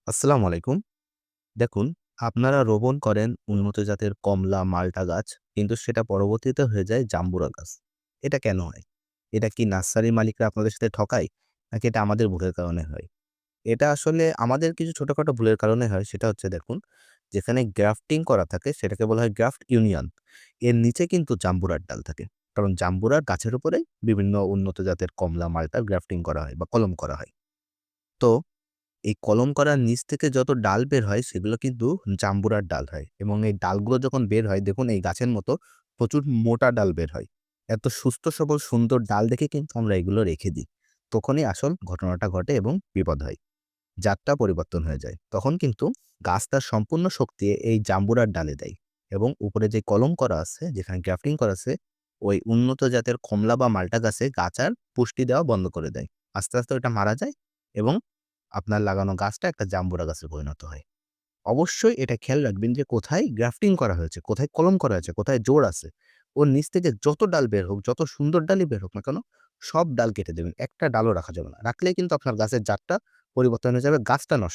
আসসালামু আলাইকুম। দেখুন, আপনারা রোপণ করেন উন্নত জাতের কমলা, মাল্টা গাছ, কিন্তু সেটা পরবর্তীতে হয়ে যায় জাম্বুরা গাছ। এটা কেন হয়? এটা কি নার্সারির মালিকরা আপনাদের সাথে ঠকায়? নাকি এটা আমাদের ভুলের কারণে হয়? এটা আসলে আমাদের কিছু ছোটখাটো ভুলের কারণে হয়। সেটা হচ্ছে দেখুন, যেখানে গ্রাফটিং করা থাকে সেটাকে বলা হয় গ্রাফট ইউনিয়ন। এর নিচে কিন্তু জাম্বুরার ডাল থাকে। কারণ জাম্বুরার গাছের উপরেই বিভিন্ন উন্নত জাতের কমলা, মাল্টার গ্রাফটিং করা হয় বা কলম করা হয়। তো এই কলম করার নিচ থেকে যত ডাল বের হয় সেগুলো কিন্তু জাম্বুরার ডাল হয় এবং এই ডালগুলো যখন বের হয় দেখুন এই গাছের মতো প্রচুর মোটা ডাল বের হয়। এত সুস্থ সবল সুন্দর ডাল দেখে কিন্তু আমরা এগুলো রেখে দিই। তখনই আসল ঘটনাটা ঘটে এবং বিপদ হয়। জাতটা পরিবর্তন হয়ে যায়। তখন কিন্তু গাছ তার সম্পূর্ণ শক্তি এই জাম্বুরার ডালে দেয় এবং উপরে যে কলম করা আছে, যেখানে গ্রাফটিং করা আছে, ওই উন্নত জাতের কমলা বা মাল্টা গাছে গাছ আর পুষ্টি দেওয়া বন্ধ করে দেয়। আস্তে, আস্তে ওটা মারা যায় এবং আপনার লাগানো গাছটা একটা জাম্বুরা গাছে পরিণত হয়। অবশ্যই এটা খেয়াল রাখবেন যে কোথায় গ্রাফটিং করা হয়েছে, কোথায় কলম করা হয়েছে, কোথায় জোড় আছে। ওর নিচ থেকে যত ডাল বের হোক, যত সুন্দর ডালই বের হোক না কেন, সব ডাল কেটে দেবেন। একটা ডালও রাখা যাবে না। রাখলেই কিন্তু আপনার গাছের জাতটা পরিবর্তন হয়ে যাবে, গাছটা নষ্ট